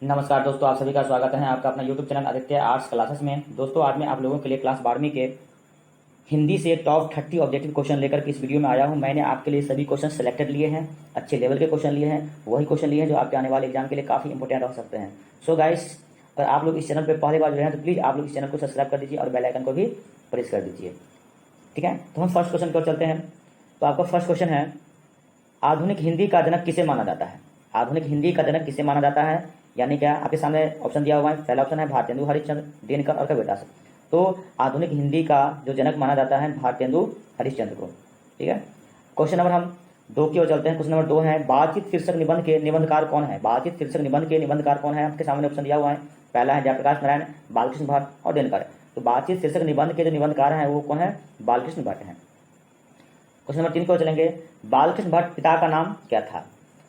नमस्कार दोस्तों, आप सभी का स्वागत है आपका अपना YouTube channel Aditya arts classes में। दोस्तों, आज मैं आप लोगों के लिए क्लास 12वीं के हिंदी से टॉप 30 ऑब्जेक्टिव क्वेश्चन लेकर के इस वीडियो में आया हूं। मैंने आपके लिए सभी क्वेश्चन सेलेक्टेड लिए हैं, अच्छे लेवल के क्वेश्चन लिए हैं, वही क्वेश्चन लिए हैं जो आपके आने वाले एग्जाम के लिए काफ़ी इंपॉर्टेंट रह सकते हैं। सो गाइस, अगर आप लोग इस चैनल पर पहली बार जुड़े हैं तो प्लीज़ आप लोग इस चैनल को सब्सक्राइब कर दीजिए और बेल आइकन को भी प्रेस कर दीजिए। ठीक है, तो हम फर्स्ट क्वेश्चन की ओर चलते हैं। तो आपका फर्स्ट क्वेश्चन है, आधुनिक हिंदी का जनक किसे माना जाता है? आधुनिक हिंदी का जनक किसे माना जाता है? यानी क्या आपके सामने ऑप्शन दिया हुआ है। पहला ऑप्शन है भारतेंदु हरिश्चंद्र, दिनकर और कबीरदास। तो आधुनिक हिंदी का जो जनक माना जाता है भारतेंदु हरिश्चंद्र को। ठीक है, क्वेश्चन नंबर हम 2 की ओर चलते हैं। क्वेश्चन नंबर 2 है, बातचीत शीर्षक निबंध के निबंधकार कौन है? बातचीत शीर्षक निबंध के निबंधकार कौन है? आपके सामने ऑप्शन दिया हुआ है। पहला है जयप्रकाश नारायण, बालकृष्ण भट्ट और दिनकर। तो बातचीत शीर्षक निबंध के जो निबंधकार हैं वो कौन है? बालकृष्ण भट्ट हैं। क्वेश्चन नंबर 3 की ओर चलेंगे, बालकृष्ण भट्ट पिता का नाम क्या था?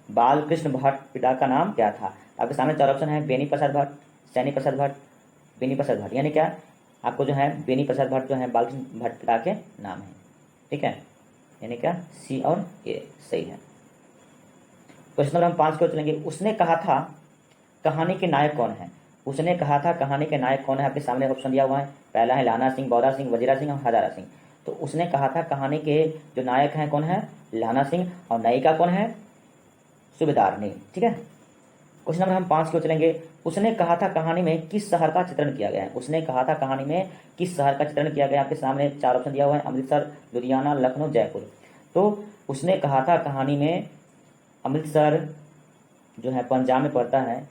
बालकृष्ण भट्ट पिता का नाम क्या था? आपके सामने 4 ऑप्शन है, बेनी प्रसाद भट्ट, सैनी प्रसाद भट्ट, बेनी प्रसाद भट्ट। यानी क्या आपको जो है बेनी प्रसाद भट्ट जो है बालकृष्ण भट्ट पिता के नाम है। ठीक है, यानी क्या सी और ए सही है। क्वेश्चन नंबर हम 5 की ओर चलेंगे, उसने कहा था कहानी के नायक कौन है? उसने कहा था कहानी के नायक कौन है? आपके सामने ऑप्शन दिया हुआ है। पहला है लाना सिंह, बौरा सिंह, वजीरा सिंह और हजारा सिंह। तो उसने कहा था कहानी के जो नायक हैं कौन है? लाना सिंह। और नायिका कौन है? सूबेदारनी। ठीक है, क्वेश्चन नंबर हम 5 की ओर चलेंगे, उसने कहा था कहानी में किस शहर का चित्रण किया गया है? उसने कहा था कहानी में किस शहर का चित्रण किया गया है? आपके सामने 4 ऑप्शन दिया हुआ है, अमृतसर, लुधियाना, लखनऊ, जयपुर। तो उसने कहा था कहानी में अमृतसर जो है पंजाब में पड़ता है,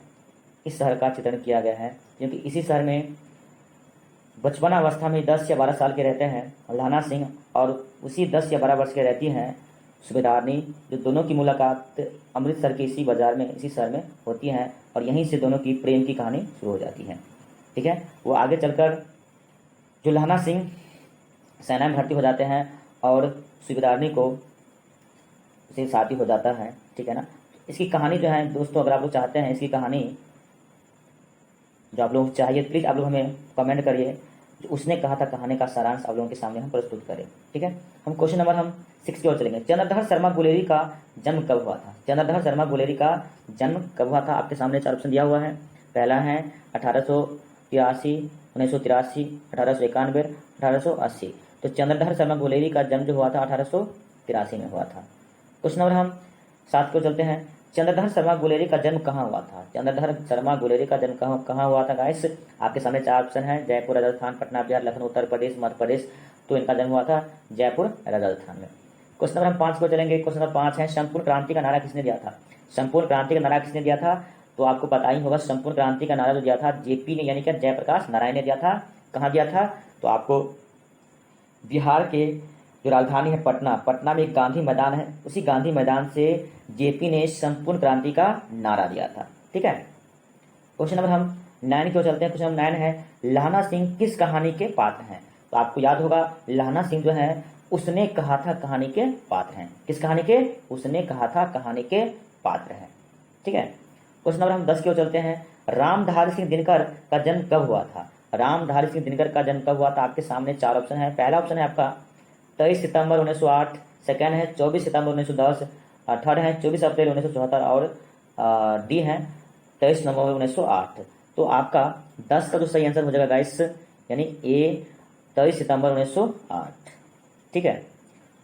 इस शहर का चित्रण किया गया है, क्योंकि इसी शहर में बचपन अवस्था में 10 या 12 साल के रहते हैं लाना सिंह, और उसी 10 या 12 वर्ष के रहती हैं सूबेदारनी, जो दोनों की मुलाकात अमृतसर के इसी बाजार में, इसी शहर में होती है, और यहीं से दोनों की प्रेम की कहानी शुरू हो जाती है। ठीक है, वो आगे चलकर जो लाना सिंह सेना में भर्ती हो जाते हैं और सूबेदारनी को उसे शादी हो जाता है। ठीक है ना, इसकी कहानी जो है दोस्तों, अगर आप लोग चाहते हैं इसकी कहानी जो आप लोग चाहिए, प्लीज़ आप लोग हमें कमेंट करिए। जो उसने कहा था कहानी का सारांश आप लोगों के सामने हम प्रस्तुत करें। ठीक है, हम क्वेश्चन नंबर हम 6 की ओर चलेंगे। चंद्रधर शर्मा गुलेरी का जन्म कब हुआ था? चंद्रधर शर्मा गुलेरी का जन्म कब हुआ था? आपके सामने 4 ऑप्शन दिया हुआ है। पहला है 1883, 1983, 1891, 1880। तो चंद्रधर शर्मा गुलेरी का जन्म जो हुआ था 1883 में हुआ था। क्वेश्चन नंबर हम 7 को चलते हैं, चंद्रधर शर्मा गुलेरी का जन्म कहाँ हुआ था? चंद्रधर शर्मा गुलेरी का जन्म कहाँ हुआ था गाइस? आपके सामने 4 ऑप्शन है, जयपुर, राजस्थान, पटना बिहार, लखनऊ उत्तर प्रदेश, मध्य प्रदेश। तो इनका जन्म हुआ था जयपुर राजस्थान में। क्वेश्चन नंबर हम 5 को चलेंगे। क्वेश्चन नंबर 5 है, संपूर्ण क्रांति का नारा किसने दिया था? संपूर्ण क्रांति का नारा किसने दिया था? तो आपको पता ही होगा, संपूर्ण क्रांति का नारा जो दिया था जेपी ने, यानी कि जयप्रकाश नारायण ने दिया था। कहाँ दिया था? तो आपको बिहार के जो राजधानी है पटना, पटना में एक गांधी मैदान है, उसी गांधी मैदान से जेपी ने संपूर्ण क्रांति का नारा दिया था। ठीक है, क्वेश्चन नंबर हम 9 की ओर चलते हैं। क्वेश्चन नंबर 9 है, लाना सिंह किस कहानी के पात्र हैं? तो आपको याद होगा, लाना सिंह जो है उसने कहा था कहानी के पात्र हैं। किस कहानी के? उसने कहा था कहानी के पात्र हैं। ठीक है, क्वेश्चन नंबर हम 10 की ओर चलते हैं, रामधारी सिंह दिनकर का जन्म कब हुआ था? रामधारी सिंह दिनकर का जन्म कब हुआ था? आपके सामने 4 ऑप्शन है। पहला ऑप्शन है आपका 23 सितंबर 1908, सेकेंड है 24 सितंबर 1910, थर्ड है 24 अप्रैल 1974 और डी है 23 नवंबर 1908। तो आपका 10 का जो सही आंसर हो जाएगा गाइस, यानी ए 23 सितंबर 1908। ठीक है,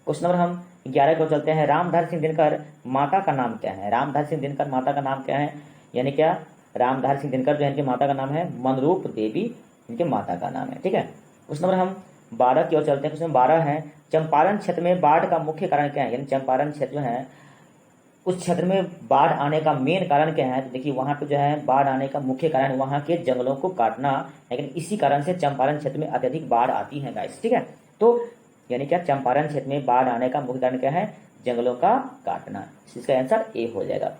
क्वेश्चन नंबर हम 11 को चलते हैं, रामधारी सिंह दिनकर माता का नाम क्या है? रामधारी सिंह दिनकर माता का नाम क्या है? यानी क्या रामधारी सिंह दिनकर जो है इनकी माता का नाम है मनरूप देवी, इनके माता का नाम है। ठीक है, क्वेश्चन नंबर हम 12 की ओर चलते हैं। क्वेश्चन 12 है, चंपारण क्षेत्र में बाढ़ का मुख्य कारण क्या है? यानी चंपारण क्षेत्र जो है उस क्षेत्र में बाढ़ आने का मेन कारण क्या है? तो देखिए वहां पे जो है बाढ़ आने का मुख्य कारण वहां के जंगलों को काटना, लेकिन इसी कारण से चंपारण क्षेत्र में अत्यधिक बाढ़ आती है गाइस। ठीक है, तो यानी क्या चंपारण क्षेत्र में बाढ़ आने का मुख्य कारण क्या है? जंगलों का काटना। इसका आंसर ए हो जाएगा।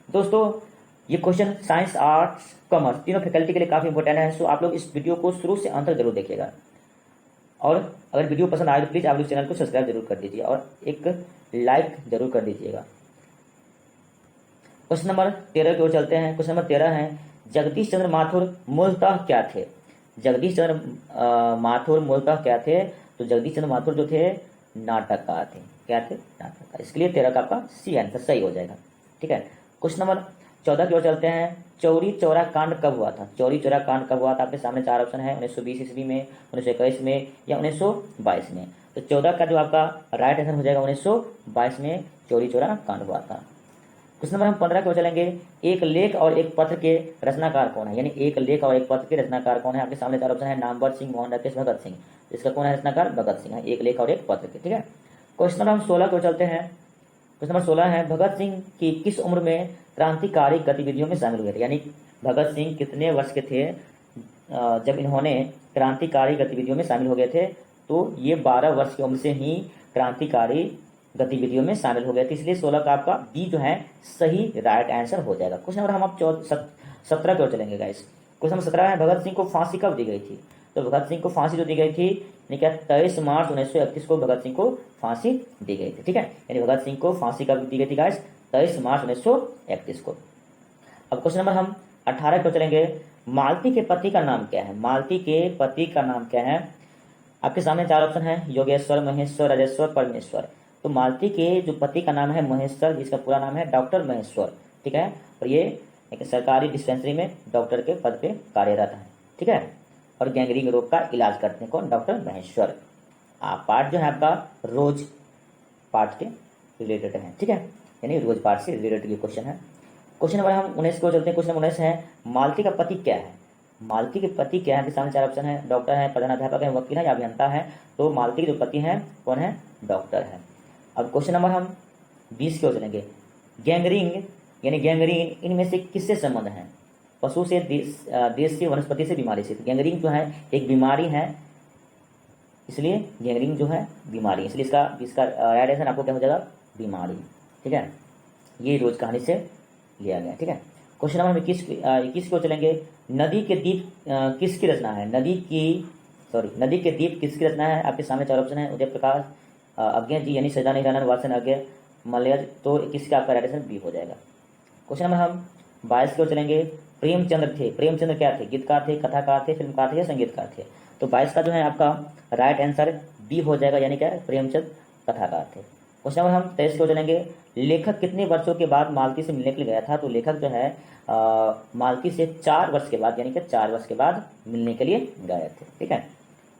दोस्तों, ये क्वेश्चन साइंस, आर्ट्स, कॉमर्स तीनों फैकल्टी के लिए काफी इंपॉर्टेंट है। सो आप लोग इस वीडियो को शुरू से अंत तक जरूर देखिएगा, और अगर वीडियो पसंद आए तो प्लीज आप लोग चैनल को सब्सक्राइब जरूर कर दीजिए और एक लाइक जरूर कर दीजिएगा। क्वेश्चन नंबर 13 की ओर चलते हैं। क्वेश्चन नंबर 13 है, जगदीश चंद्र माथुर मूलतः क्या थे? जगदीश चंद्र माथुर मूलतः क्या थे? तो जगदीश चंद्र माथुर जो थे नाटककार थे। क्या थे? नाटककार। इसके लिए 13 का आपका सी आंसर सही हो जाएगा। ठीक है, क्वेश्चन नंबर 14 की ओर चलते हैं। चौरी चौरा कांड कब हुआ था? चौरी चौरा कांड कब हुआ था? आपके सामने चार ऑप्शन है, 1920 ईस्वी में, 1921 में, या 1922 में। तो 14 का जो आपका राइट आंसर हो जाएगा 1922 में चौरी चौरा कांड हुआ था। क्वेश्चन नंबर हम 15 की ओर चलेंगे। एक लेख और एक पत्र के रचनाकार कौन है? यानी एक लेख और एक पत्र के रचनाकार कौन है? आपके सामने चार ऑप्शन है, नामवर सिंह, मोहन राकेश, भगत सिंह। इसका कौन है रचनाकार? भगत सिंह है, एक लेख और एक पत्र के। ठीक है, क्वेश्चन नंबर हम 16 की ओर चलते हैं। क्वेश्चन नंबर 16 है, भगत सिंह की किस उम्र में क्रांतिकारी गतिविधियों में शामिल हुए थे? यानी भगत सिंह कितने वर्ष के थे जब इन्होंने क्रांतिकारी गतिविधियों में शामिल हो गए थे? तो ये 12 वर्ष की उम्र से ही क्रांतिकारी गतिविधियों में शामिल हो गए थे, इसलिए 16 का आपका बी जो है सही राइट आंसर हो जाएगा। क्वेश्चन नंबर हम आप 17 की ओर चलेंगे गाइस। क्वेश्चन नंबर 17 है, भगत सिंह को फांसी कब दी गई थी? तो भगत सिंह को फांसी जो दी गई थी, यानी क्या 23 मार्च 1931 को भगत सिंह को फांसी दी गई थी। ठीक है, यानी भगत सिंह को फांसी कब दी गई थी गाइस? 23 मार्च 1931 को। अब क्वेश्चन नंबर हम 18 को चलेंगे। मालती के पति का नाम क्या है? मालती के पति का नाम क्या है? आपके सामने चार ऑप्शन है, योगेश्वर, महेश्वर, राजेश्वर, परमेश्वर। तो मालती के जो पति का नाम है महेश्वर, जिसका पूरा नाम है डॉक्टर महेश्वर। ठीक है, और ये एक सरकारी डिस्पेंसरी में डॉक्टर के पद पे कार्यरत है। ठीक है, और गैंग्रीन रोग का इलाज करते हैं कौन? डॉक्टर महेश्वर। पार्ट जो है आपका रोज पार्ट के रिलेटेड है। ठीक है, यानी रोज पार्ट से रिलेटेड ये क्वेश्चन है। क्वेश्चन नंबर हम 19 को चलते हैं। क्वेश्चन नंबर 19 है, मालती का पति क्या है? मालती के पति क्या है? सामने चार ऑप्शन है, डॉक्टर है, प्रधानाध्यापक है, वकील है, या अभियंता है। तो मालती के जो पति हैं कौन है? डॉक्टर है। अब क्वेश्चन नंबर हम 20 की ओर चलेंगे। गैंग्रीन यानी गैंग्रीन इनमें से किससे संबंध है? पशु से, देश से, वनस्पति से, बीमारी से। गैंग्रीन जो है एक बीमारी है, इसलिए गैंग्रीन जो है बीमारी, इसलिए इसका राइट आंसर आपको क्या हो जाएगा? बीमारी। ठीक है, ये रोज कहानी से लिया गया। ठीक है, क्वेश्चन नंबर 21 को चलेंगे। नदी के दीप किसकी रचना है? नदी के दीप किसकी रचना है? आपके सामने चार ऑप्शन है, उदय प्रकाश, अज्ञा जी यानी सजानी रानन, वासन अज्ञा, मलयज। तो किसका आपका राइट आंसर बी हो जाएगा। क्वेश्चन नंबर हम 22 की ओर चलेंगे। प्रेमचंद्र थे, प्रेमचंद्र क्या थे? गीतकार थे, कथाकार थे, फिल्मकार थे, या संगीतकार थे? तो 22 का जो है आपका राइट आंसर बी हो जाएगा, यानी क्या? प्रेमचंद कथाकार थे। क्वेश्चन नंबर हम 23 की ओर चलेंगे। लेखक कितने वर्षों के बाद मालती से मिलने के लिए गया था? तो लेखक जो है मालती से 4 वर्ष के बाद, यानी कि 4 वर्ष के बाद मिलने के लिए गए थे। ठीक है,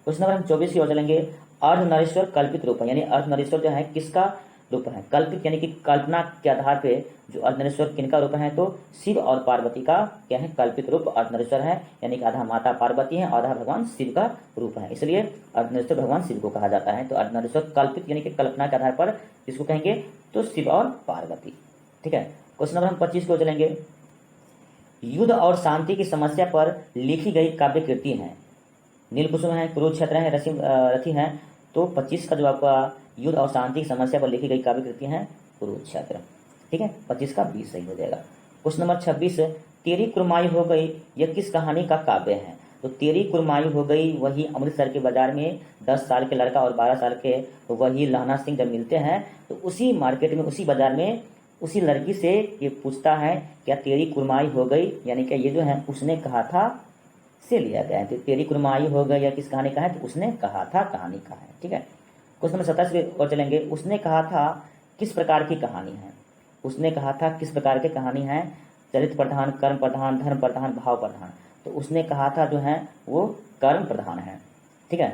क्वेश्चन नंबर हम 24 की ओर चलेंगे। अर्धनारीश्वर कल्पित रूप है, यानी अर्धनारीश्वर जो है किसका रूप है? कल्पित यानी कि कल्पना के आधार पे जो अर्धनारीश्वर किनका रूप है? तो शिव और पार्वती का क्या है? कल्पित रूप अर्धनारीश्वर है, यानी कि आधा माता पार्वती है, आधा भगवान शिव का रूप है, इसलिए अर्धनारीश्वर भगवान शिव को कहा जाता है। तो अर्धनारीश्वर कल्पित यानी कि कल्पना के आधार पर किसको कहेंगे? तो शिव और पार्वती। ठीक है, क्वेश्चन नंबर हम 25 को चलेंगे। युद्ध और शांति की समस्या पर लिखी गई काव्य कृति है। नीलकुसुम है, कुरुक्षेत्र है, रथी है। तो 25 का जो आपका युद्ध और शांति की समस्या पर लिखी गई काव्य कृति है कुरुक्षेत्र। ठीक है, 25 का बी सही हो जाएगा। क्वेश्चन नंबर 26, तेरी कुरमाई हो गई यह किस कहानी का काव्य है? तो तेरी कुरमाई हो गई वही अमृतसर के बाजार में 10 साल के लड़का और 12 साल के वही लहना सिंह जब मिलते हैं, तो उसी मार्केट में, उसी बाजार में उसी लड़की से ये पूछता है क्या तेरी कुरमाई हो गई, यानी कि ये जो है उसने कहा था से लिया गया है। तो तेरी कुरमाई हो गई या किस कहानी का है? तो उसने कहा था कहानी का है। ठीक है, क्वेश्चन नंबर 27 की ओर चलेंगे। उसने कहा था किस प्रकार की कहानी है? उसने कहा था किस प्रकार की कहानी है? चरित्र प्रधान, कर्म प्रधान, धर्म प्रधान, भाव प्रधान। तो उसने कहा था जो है वो कर्म प्रधान है। ठीक है,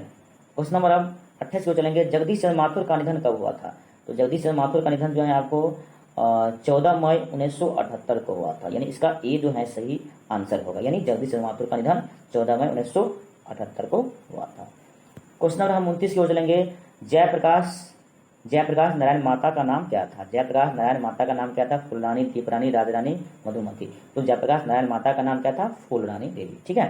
क्वेश्चन नंबर अब 28 को चलेंगे। जगदीश चंद्र माथुर का निधन कब हुआ था? तो जगदीश चंद्र माथुर का निधन जो है आपको 14 मई 1978 को हुआ था, यानी इसका ए जो है सही आंसर होगा, यानी जगदीश चंद्र माथुर का निधन 14 मई 1978 को हुआ था। क्वेश्चन नंबर हम 29 की ओर चलेंगे। जयप्रकाश नारायण माता का नाम क्या था? जयप्रकाश नारायण माता का नाम क्या था? फूलरानी, दीपरानी, राजरानी, मधुमती। तो जयप्रकाश नारायण माता का नाम क्या था? फूलरानी देवी। ठीक है,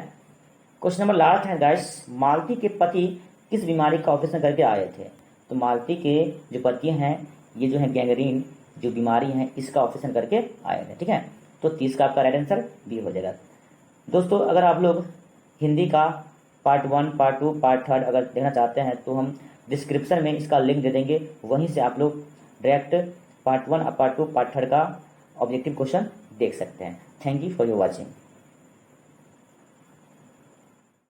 क्वेश्चन नंबर लास्ट है गाइस। मालती के पति किस बीमारी का ऑपरेशन करके आए थे? तो मालती के जो पति हैं ये जो है गैंग्रीन जो बीमारी है इसका ऑपरेशन करके आए थे। ठीक है, तो 30 का आपका राइट आंसर बी हो जाएगा। दोस्तों अगर आप लोग हिंदी का पार्ट 1, पार्ट 2, पार्ट 3 अगर देखना चाहते हैं तो हम डिस्क्रिप्शन में इसका लिंक दे देंगे, वहीं से आप लोग डायरेक्ट पार्ट 1, पार्ट 2, पार्ट 3 का ऑब्जेक्टिव क्वेश्चन देख सकते हैं। Thank you for your watching.